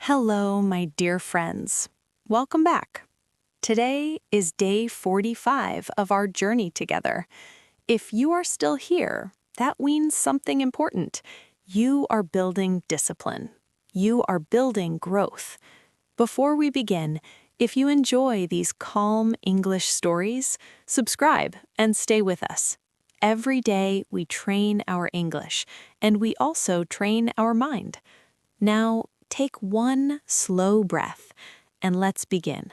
Hello, my dear friends. Welcome back. Today is day 45 of our journey together. If you are still here, that means something important. You are building discipline. You are building growth. Before we begin, if you enjoy these calm English stories, subscribe and stay with us. Every day we train our English, and we also train our mind. Now, take one slow breath, and let's begin.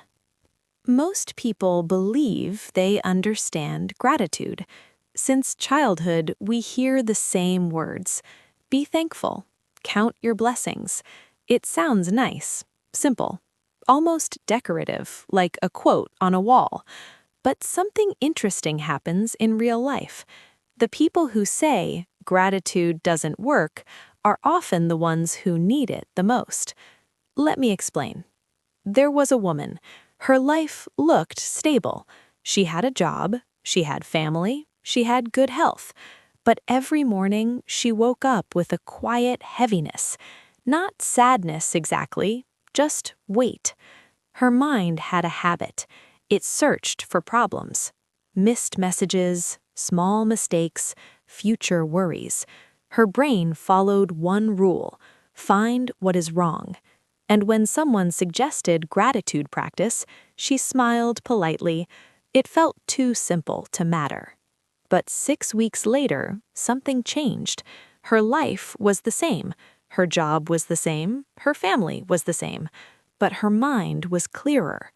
Most people believe they understand gratitude. Since childhood, we hear the same words. Be thankful. Count your blessings. It sounds nice, simple, almost decorative, like a quote on a wall. But something interesting happens in real life. The people who say gratitude doesn't work are often the ones who need it the most. Let me explain. There was a woman. Her life looked stable. She had a job, she had family, she had good health. But every morning she woke up with a quiet heaviness. Not sadness exactly, just weight. Her mind had a habit. It searched for problems. Missed messages, small mistakes, future worries. Her brain followed one rule: find what is wrong. And when someone suggested gratitude practice, she smiled politely. It felt too simple to matter. But 6 weeks later, something changed. Her life was the same. Her job was the same. Her family was the same. But her mind was clearer.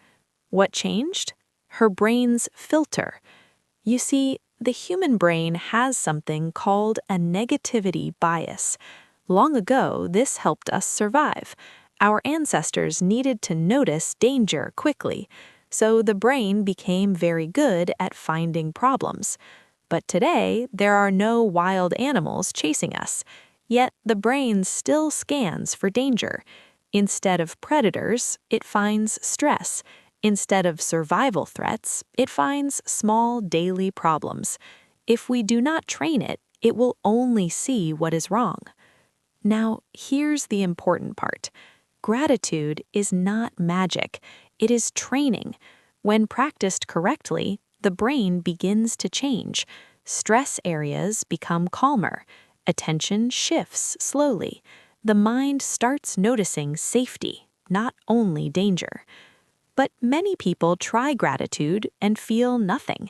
What changed? Her brain's filter. You see, the human brain has something called a negativity bias. Long ago, this helped us survive. Our ancestors needed to notice danger quickly, so the brain became very good at finding problems. But today, there are no wild animals chasing us. Yet the brain still scans for danger. Instead of predators, it finds stress. Instead of survival threats, it finds small daily problems. If we do not train it, it will only see what is wrong. Now, here's the important part. Gratitude is not magic. It is training. When practiced correctly, the brain begins to change. Stress areas become calmer. Attention shifts slowly. The mind starts noticing safety, not only danger. But many people try gratitude and feel nothing.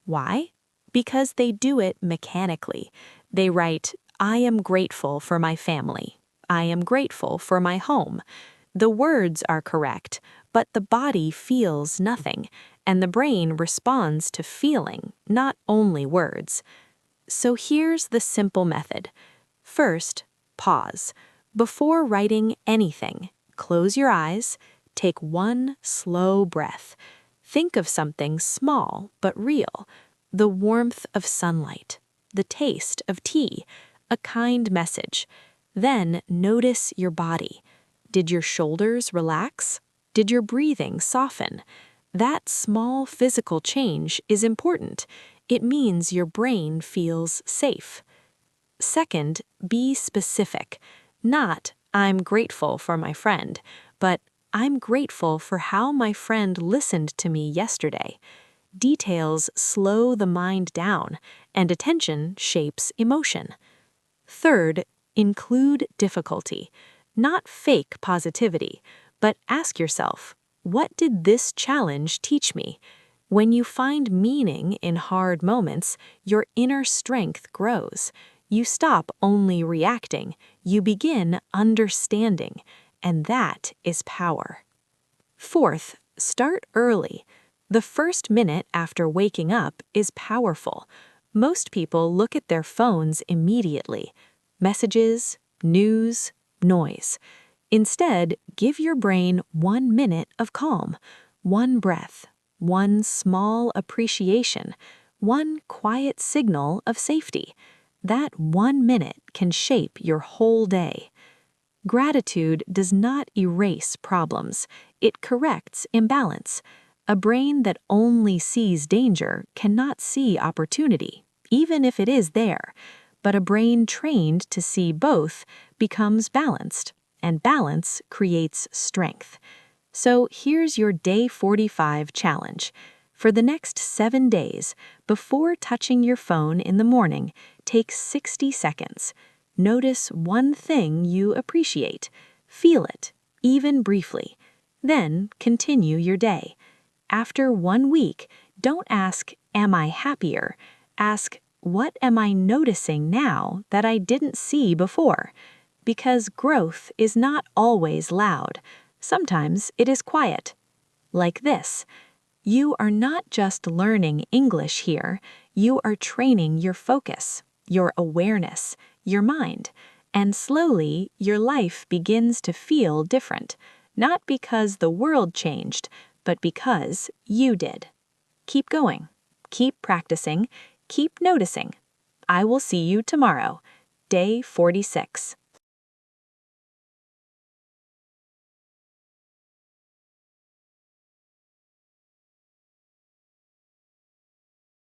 Why? Because they do it mechanically. They write, I am grateful for my family. I am grateful for my home. The words are correct, but the body feels nothing, and the brain responds to feeling, not only words. So here's the simple method. First, pause. Before writing anything, close your eyes. Take one slow breath. Think of something small but real. The warmth of sunlight, the taste of tea, a kind message. Then notice your body. Did your shoulders relax? Did your breathing soften? That small physical change is important. It means your brain feels safe. Second, be specific. Not, I'm grateful for my friend, but I'm grateful for how my friend listened to me yesterday. Details slow the mind down, and attention shapes emotion. Third, include difficulty. Not fake positivity, but ask yourself, what did this challenge teach me? When you find meaning in hard moments, your inner strength grows. You stop only reacting, you begin understanding. And that is power. Fourth, start early. The first minute after waking up is powerful. Most people look at their phones immediately. Messages, news, noise. Instead, give your brain 1 minute of calm, one breath, one small appreciation, one quiet signal of safety. That 1 minute can shape your whole day. Gratitude does not erase problems. It corrects imbalance. A brain that only sees danger cannot see opportunity, even if it is there. But a brain trained to see both becomes balanced. and balance creates strength. So here's your day 45 challenge. For the next 7 days, before touching your phone in the morning, take 60 seconds. Notice one thing you appreciate. Feel it, even briefly. Then continue your day. After 1 week, don't ask, "Am I happier?" Ask, "What am I noticing now that I didn't see before?" Because growth is not always loud. Sometimes it is quiet. Like this. You are not just learning English here, you are training your focus, your awareness, your mind, and slowly your life begins to feel different, not because the world changed, but because you did. Keep going, keep practicing, keep noticing. I will see you tomorrow, day 46.